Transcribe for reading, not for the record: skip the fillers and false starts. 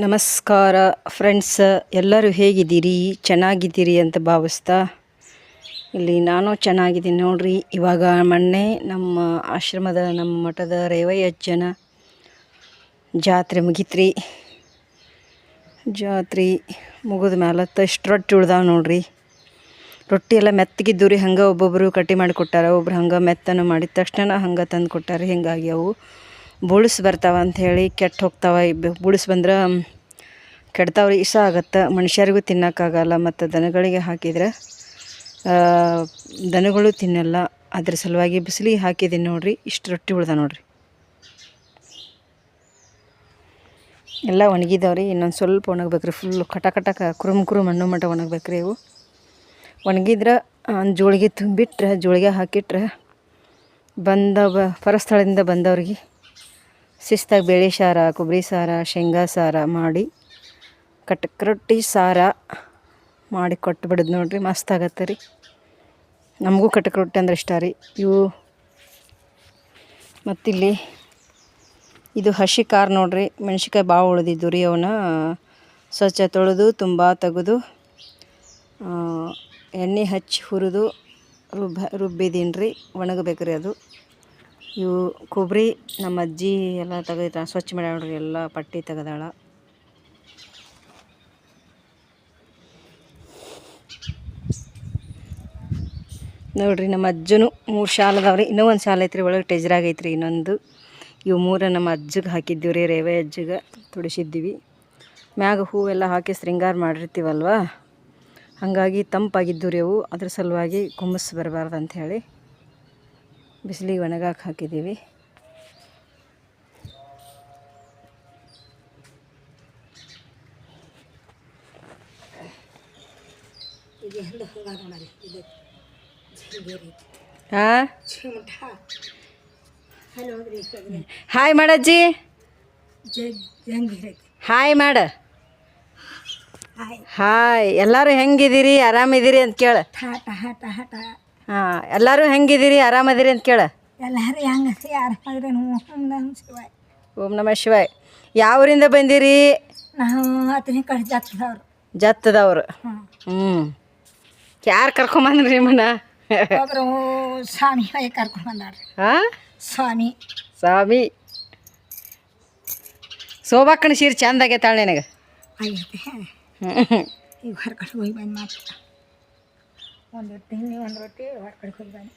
ನಮಸ್ಕಾರ ಫ್ರೆಂಡ್ಸ್, ಎಲ್ಲರೂ ಹೇಗಿದ್ದೀರಿ? ಚೆನ್ನಾಗಿದ್ದೀರಿ ಅಂತ ಭಾವಿಸ್ತಾ ಇಲ್ಲಿ ನಾನು ಚೆನ್ನಾಗಿದ್ದೀನಿ ನೋಡ್ರಿ. ಇವಾಗ ಮೊನ್ನೆ ನಮ್ಮ ಆಶ್ರಮದ ನಮ್ಮ ಮಠದ ರೇವಯ್ಯಜ್ಜನ ಜಾತ್ರೆ ಮುಗಿತ್ರಿ. ಜಾತ್ರೆ ಮುಗಿದ ಮೇಲೆ ಎಷ್ಟು ರೊಟ್ಟಿ ಉಳ್ದಾವ ನೋಡ್ರಿ. ರೊಟ್ಟಿ ಎಲ್ಲ ಮೆತ್ತಗಿದ್ದು ರೀ. ಹಂಗೆ ಒಬ್ಬೊಬ್ಬರು ಕಟ್ಟಿ ಮಾಡಿ ಕೊಟ್ಟಾರ, ಒಬ್ರು ಹಂಗೆ ಮೆತ್ತನ ಮಾಡಿದ ತಕ್ಷಣ ಹಂಗೆ ತಂದು ಕೊಟ್ಟಾರೆ. ಹೀಗಾಗಿ ಅವು ಬುಳಿಸ್ ಬರ್ತಾವ ಅಂಥೇಳಿ ಕೆಟ್ಟು ಹೋಗ್ತಾವೆ. ಬುಳಿಸ್ ಬಂದ್ರೆ ಕೆಡ್ತಾವ್ರಿ, ಇಷ್ಟ ಆಗತ್ತೆ. ಮನುಷ್ಯರಿಗೂ ತಿನ್ನೋಕ್ಕಾಗಲ್ಲ, ಮತ್ತು ದನಗಳಿಗೆ ಹಾಕಿದ್ರೆ ದನಗಳು ತಿನ್ನಲ್ಲ. ಅದ್ರ ಸಲುವಾಗಿ ಬಿಸಿಲಿಗೆ ಹಾಕಿದ್ದೀನಿ ನೋಡಿರಿ. ಇಷ್ಟು ರೊಟ್ಟಿ ಉಳ್ದ ನೋಡಿರಿ. ಎಲ್ಲ ಒಣಗಿದಾವ್ರಿ. ಇನ್ನೊಂದು ಸ್ವಲ್ಪ ಒಣಗಬೇಕ್ರಿ. ಫುಲ್ಲು ಕಟ ಕುರುಮ್ ಹಣ್ಣು ಮಟ್ಟ ಒಣಗಬೇಕ್ರಿ. ಇವು ಒಣಗಿದ್ರೆ ಜೋಳಿಗೆ ತುಂಬಿಟ್ರೆ, ಜೋಳಿಗೆ ಹಾಕಿಟ್ರೆ ಪರಸ್ಥಳದಿಂದ ಬಂದವ್ರಿಗೆ ಶಿಸ್ತಾಗಿ ಬೇಳೆ ಸಾರ, ಕೊಬ್ಬರಿ ಸಾರ, ಶೇಂಗಾ ಸಾರ ಮಾಡಿ ರೊಟ್ಟಿ ಸಾರ ಮಾಡಿ ಕೊಟ್ಟು ಬಿಡೋದು ನೋಡಿರಿ. ಮಸ್ತ್ ಆಗತ್ತೆ ರೀ. ನಮಗೂ ರೊಟ್ಟಿ ಅಂದ್ರೆ ಇಷ್ಟ ರೀ. ಇವು ಮತ್ತಿಲ್ಲಿ ಇದು ಹಸಿ ಖಾರ ನೋಡಿರಿ. ಮೆಣ್ಸಿನ್ಕಾಯಿ ಭಾಳ ಉಳಿದಿದ್ದು ರೀ. ಅವನ್ನ ಸ್ವಚ್ಛ ತೊಳೆದು ತುಂಬ ತೆಗೆದು ಎಣ್ಣೆ ಹಚ್ಚಿ ಹುರಿದು ರುಬ್ಬಿದ್ದೀನಿ ರೀ. ಒಣಗಬೇಕು ರೀ ಅದು. ಇವು ಕೊಬ್ಬರಿ ನಮ್ಮ ಅಜ್ಜಿ ಎಲ್ಲ ತೆಗೆದ ಸ್ವಚ್ಛ ಮಾಡ್ಯಾಳ ನೋಡ್ರಿ. ಎಲ್ಲ ಪಟ್ಟಿ ತೆಗೆದಾಳ. ನೋಡಿರಿ, ನಮ್ಮ ಅಜ್ಜನು 3 ಶಾಲೆ ಅದಾವ್ರಿ. ಇನ್ನೂ ಒಂದು ಶಾಲೆ ಐತ್ರಿ, ಒಳಗೆ ಟೆಜ್ರಾಗ ಐತ್ರಿ ಇನ್ನೊಂದು. ಇವು 3 ನಮ್ಮ ಅಜ್ಜಿಗೆ ಹಾಕಿದ್ದೀವಿ ರೀ. ರೇವೆ ಅಜ್ಜಿಗೆ ತುಡಿಸಿದ್ದೀವಿ. ಮ್ಯಾಗ ಹೂವೆಲ್ಲ ಹಾಕಿ ಶೃಂಗಾರ ಮಾಡಿರ್ತೀವಲ್ವ, ಹಾಗಾಗಿ ತಂಪಾಗಿದ್ದು ರೀ ಅವು. ಅದ್ರ ಸಲುವಾಗಿ ಕುಮ್ಮಸ್ ಬರಬಾರ್ದು ಅಂಥೇಳಿ ಬಿಸಿಲಿಗೆ ಒಣಗಾಕೆ ಹಾಕಿದ್ದೀವಿ. ಹಾಂ, ಹಾಯ್ ಮಾಡಜ್ಜಿ. ಹಾಯ್ ಮಾಡ. ಹಾಯ್. ಎಲ್ಲರೂ ಹೆಂಗಿದ್ದೀರಿ? ಆರಾಮಿದ್ದೀರಿ ಅಂತ ಕೇಳ. ಹಾಂ, ಎಲ್ಲರೂ ಹೆಂಗಿದ್ದೀರಿ? ಆರಾಮದಿರಿ ಅಂತ ಕೇಳ. ಓಂ ನಮಃ ಶಿವಾಯ್. ಯಾವ ಊರಿಂದ ಬಂದಿರಿ? ಜತ್ತದವ್ರು. ಯಾರು ಕರ್ಕೊಂಬಂದ್ರಿ ನಿಮ್ಮನ್ನ? ಸ್ವಾಮಿ ಕರ್ಕೊಂಡು ಬಂದಾರ. ಹಾಂ, ಸ್ವಾಮಿ. ಸೋಬಾಕಣ ಸೀರೆ ಚಂದ ಆಗೈತಾಳ ನಿನಗೆ. ಈಗ ಹೊರಗಡೆ ಹೋಗಿ ಬಂದು ಮಾತ್ರ ಒಂದು ರೊಟ್ಟಿ ಹೊರಗಡೆ ಹೋಗಿ ಬಂದು